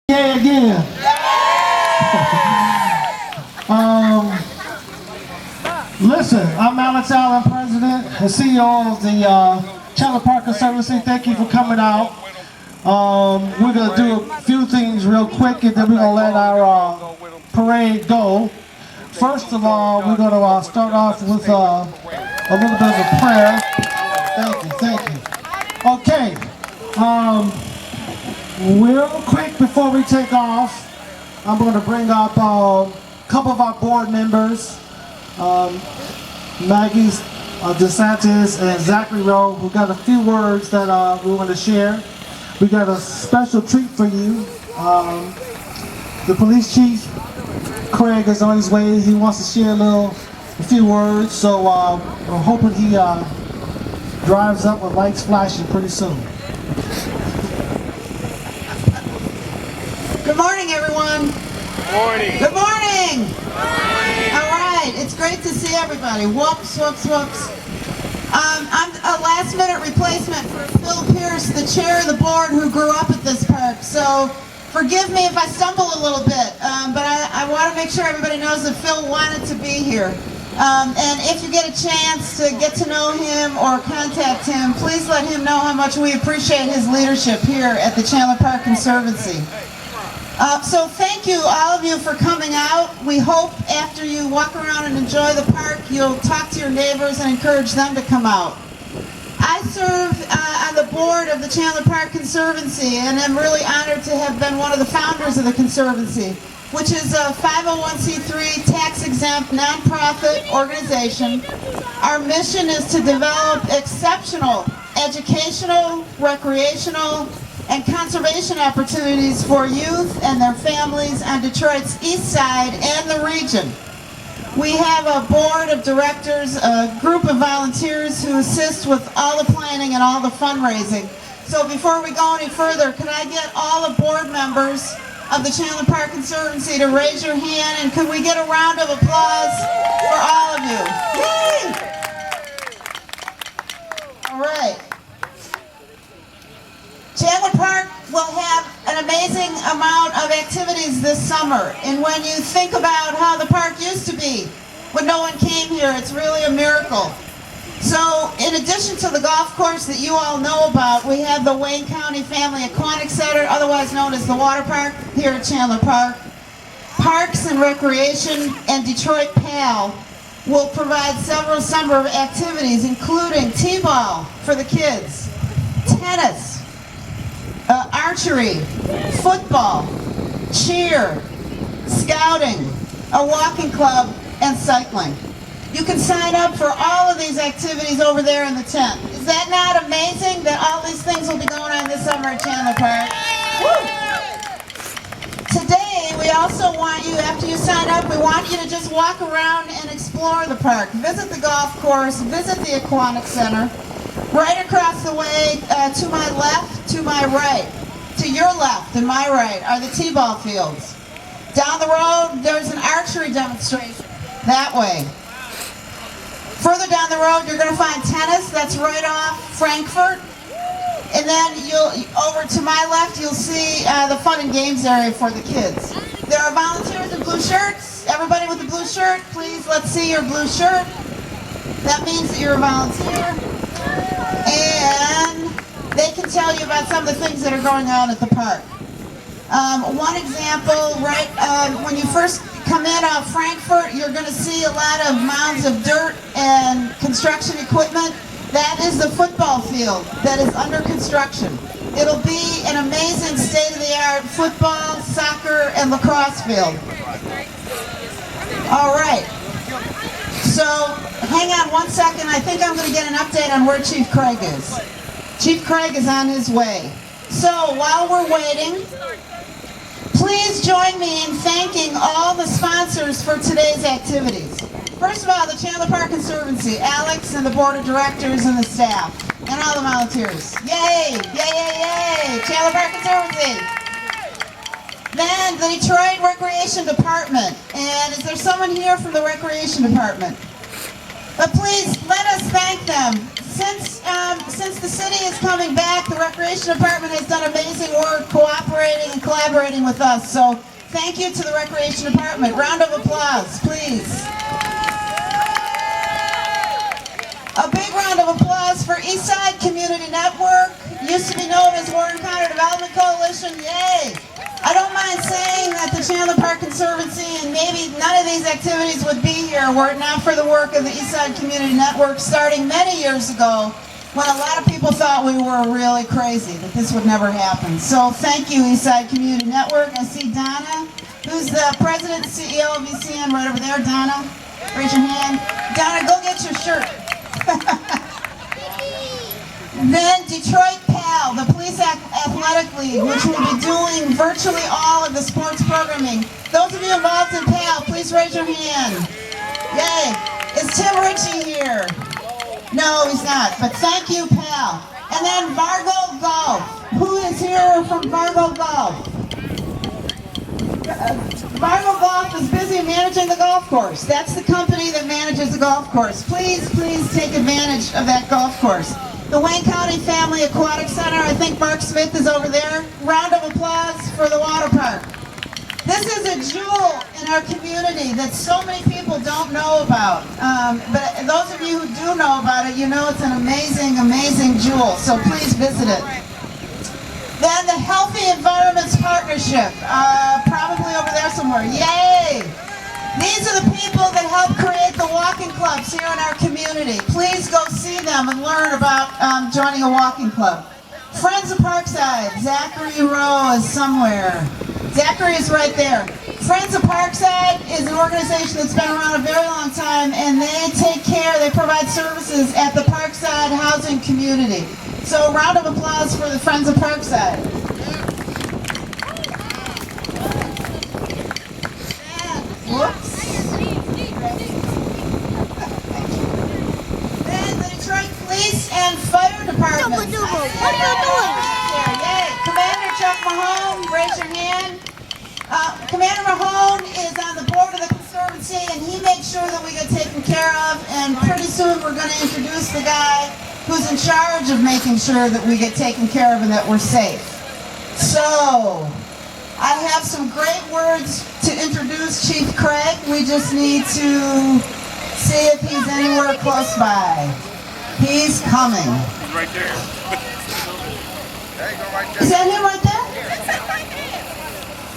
Yeah, again. Listen, I'm Alex Allen, President and CEO of the Chandler Park Conservancy. Thank you for coming out. We're going to do a few things real quick and then we're going to let our parade go. First of all, we're going to start off with a little bit of a prayer. Thank you. Okay. Real quick before we take off, I'm going to bring up a couple of our board members, Maggie DeSantis and Zachary Rowe, who got a few words that we want to share. We got a special treat for you. The police chief, Craig, is on his way. He wants to share a few words, so we're hoping he drives up with lights flashing pretty soon. Good morning, everyone. Good morning. Good morning. All right, it's great to see everybody. Whoops. I'm a last-minute replacement for Phil Pierce, the chair of the board who grew up at this park. So forgive me if I stumble a little bit, but I want to make sure everybody knows that Phil wanted to be here. And if you get a chance to get to know him or contact him, please let him know how much we appreciate his leadership here at the Chandler Park Conservancy. So thank you, all of you, for coming out. We hope after you walk around and enjoy the park, you'll talk to your neighbors and encourage them to come out. I serve on the board of the Chandler Park Conservancy, and I'm really honored to have been one of the founders of the Conservancy, which is a 501c3 tax-exempt nonprofit organization. Our mission is to develop exceptional educational, recreational, and conservation opportunities for youth and their families on Detroit's east side and the region. We have a board of directors, a group of volunteers who assist with all the planning and all the fundraising. So before we go any further, can I get all the board members of the Chandler Park Conservancy to raise your hand, and can we get a round of applause for all of you? Yay! All right. Chandler Park will have an amazing amount of activities this summer, and when you think about how the park used to be when no one came here, it's really a miracle. So in addition to the golf course that you all know about, we have the Wayne County Family Aquatic Center, otherwise known as the Water Park, here at Chandler Park. Parks and Recreation and Detroit PAL will provide several summer activities, including t-ball for the kids, tennis, archery, football, cheer, scouting, a walking club, and cycling. You can sign up for all of these activities over there in the tent. Is that not amazing that all these things will be going on this summer at Chandler Park? Woo! Today, we also want you, after you sign up, we want you to just walk around and explore the park. Visit the golf course, visit the aquatic center. Right across the way, to my left, to my right, to your left and my right are the t-ball fields. Down the road, there's an archery demonstration, that way. Further down the road, you're going to find tennis, that's right off Frankfurt. And then over to my left, you'll see the fun and games area for the kids. There are volunteers in blue shirts. Everybody with a blue shirt, please, let's see your blue shirt. That means that you're a volunteer. And they can tell you about some of the things that are going on at the park. One example, right, when you first come in off Frankfurt, you're going to see a lot of mounds of dirt and construction equipment. That is the football field that is under construction. It'll be an amazing state-of-the-art football, soccer, and lacrosse field. All right. So, hang on one second. I think I'm going to get an update on where Chief Craig is. Chief Craig is on his way. So, while we're waiting, please join me in thanking all the sponsors for today's activities. First of all, the Chandler Park Conservancy, Alex and the board of directors and the staff, and all the volunteers. Yay! Yay, yay, yay! Chandler Park Conservancy! Then the Detroit Recreation Department. And is there someone here from the Recreation Department? But please, let us thank them. Since the the city is coming back. The Recreation Department has done amazing work cooperating and collaborating with us. So thank you to the Recreation Department. Round of applause, please. A big round of applause for Eastside Community Network, used to be known as Warren County Development Coalition. Yay! I don't mind saying that the Chandler Park Conservancy and maybe none of these activities would be here were it not for the work of the Eastside Community Network starting many years ago when a lot of people thought we were really crazy, that this would never happen. So thank you, Eastside Community Network. I see Donna, who's the president and CEO of ECN right over there. Donna, raise your hand. Donna, go get your shirt. Then Detroit PAL, the Police Athletic League, which will be doing virtually all of the sports programming. Those of you involved in PAL, please raise your hand. Yay. Is Tim Ritchie here? No, he's not, but thank you, PAL. And then Vargo Golf. Who is here from Vargo Golf? Vargo Golf is busy managing the golf course. That's the company that manages the golf course. Please, please take advantage of that golf course. The Wayne County Family Aquatic Center, I think Mark Smith is over there. Round of applause for the water park. This is a jewel in our community that so many people don't know about. But those of you who do know about it, you know it's an amazing, amazing jewel. So please visit it. Then the Healthy Environments Partnership, probably over there somewhere. Yay! These are the people that help create the walking clubs here in our community. Please go see them and learn about joining a walking club. Friends of Parkside, Zachary Rowe is somewhere. Zachary is right there. Friends of Parkside is an organization that's been around a very long time, and they take care, they provide services at the Parkside housing community. So a round of applause for the Friends of Parkside. Whoops. Then the Detroit Police and Fire Department. What are you doing? Yay. Commander Chuck Mahone, raise your hand. Commander Mahone is on the board of the Conservancy, and he makes sure that we get taken care of, and pretty soon we're going to introduce the guy who's in charge of making sure that we get taken care of and that we're safe. So, I have some great words to introduce Chief Craig. We just need to see if he's anywhere close by. He's coming. He's right there. Is that him right there?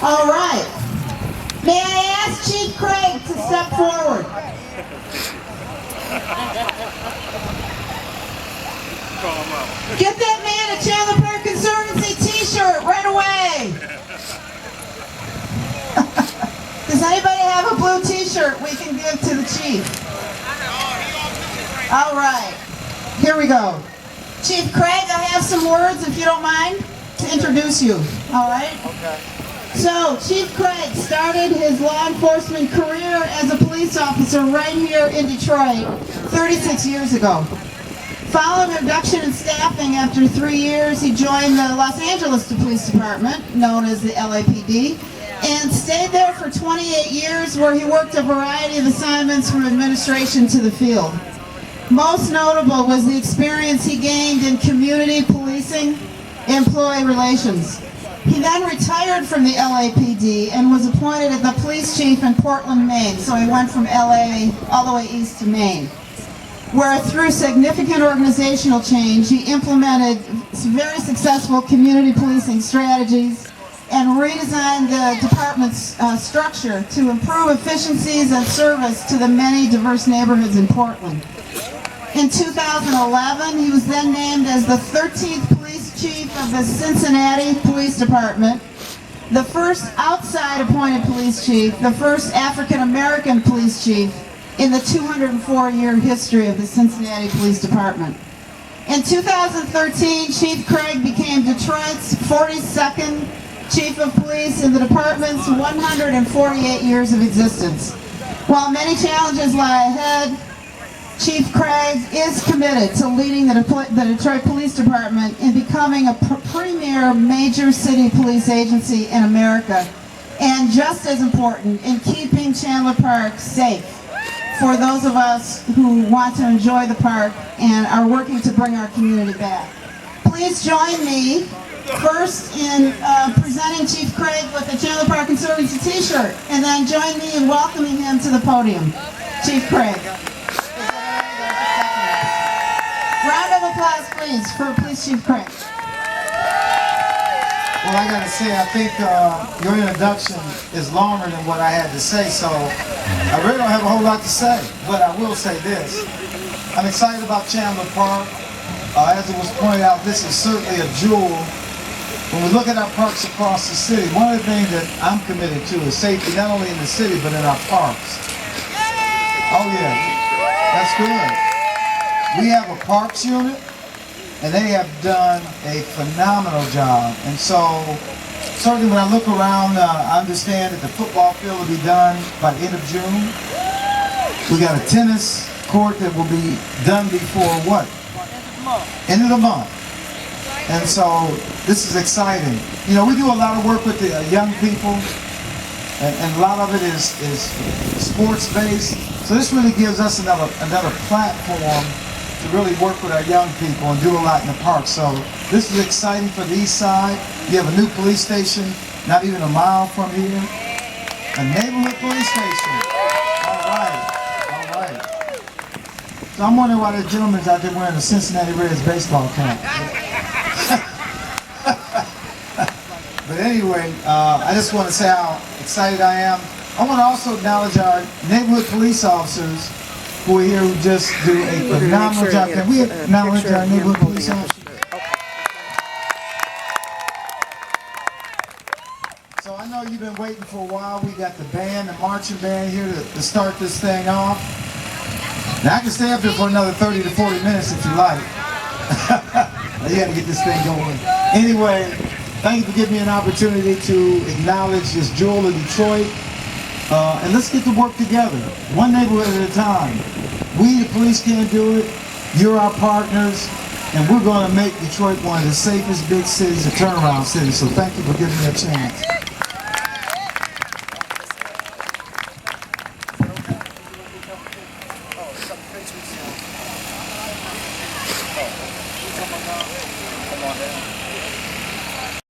All right. May I ask Chief Craig to step forward? Call him up. Get that man a Chandler Park Conservancy t-shirt right away. Does anybody have a blue t-shirt we can give to the chief? All right. Here we go. Chief Craig, I have some words, if you don't mind, to introduce you. All right? Okay. So, Chief Craig started his law enforcement career as a police officer right here in Detroit 36 years ago. Following a reduction in staffing after 3 years, he joined the Los Angeles Police Department, known as the LAPD, and stayed there for 28 years where he worked a variety of assignments from administration to the field. Most notable was the experience he gained in community policing, employee relations. He then retired from the LAPD and was appointed as the police chief in Portland, Maine. So he went from LA all the way east to Maine, where through significant organizational change, he implemented very successful community policing strategies and redesigned the department's structure to improve efficiencies and service to the many diverse neighborhoods in Portland. In 2011, he was then named as the 13th police chief of the Cincinnati Police Department, the first outside appointed police chief, the first African-American police chief in the 204-year history of the Cincinnati Police Department. In 2013, Chief Craig became Detroit's 42nd chief of police in the department's 148 years of existence. While many challenges lie ahead, Chief Craig is committed to leading the Detroit Police Department in becoming a premier major city police agency in America, and just as important, in keeping Chandler Park safe for those of us who want to enjoy the park and are working to bring our community back. please join me first in presenting Chief Craig with the Chandler Park Conservancy t-shirt, and then join me in welcoming him to the podium. Chief Craig. Round of applause, please, for Chief Craig. Well, I gotta say, I think your introduction is longer than what I had to say, so I really don't have a whole lot to say, but I will say this. I'm excited about Chandler Park. As it was pointed out, this is certainly a jewel. When we look at our parks across the city, one of the things that I'm committed to is safety, not only in the city, but in our parks. Oh yeah, that's good. We have a parks unit, and they have done a phenomenal job. And so, certainly when I look around, I understand that the football field will be done by the end of June. We got a tennis court that will be done before what? End of the month. And so, this is exciting. You know, we do a lot of work with the young people, and a lot of it is sports-based. So this really gives us another platform to really work with our young people and do a lot in the park. So this is exciting for the east side. You have a new police station, not even a mile from here. A neighborhood police station. All right, all right. So I'm wondering why the gentleman's out there wearing a Cincinnati Reds baseball cap. But anyway, I just want to say how excited I am. I want to also acknowledge our neighborhood police officers who are here who just do a phenomenal job. Can we acknowledge our neighborhood police officers? So I know you've been waiting for a while. We got the band, the marching band here to start this thing off. Now I can stay up here for another 30 to 40 minutes if you like. You got to get this thing going. Anyway, thank you for giving me an opportunity to acknowledge this jewel of Detroit. And let's get to work together, one neighborhood at a time. We, the police, can't do it. You're our partners, and we're going to make Detroit one of the safest big cities, a turnaround city. So thank you for giving me a chance.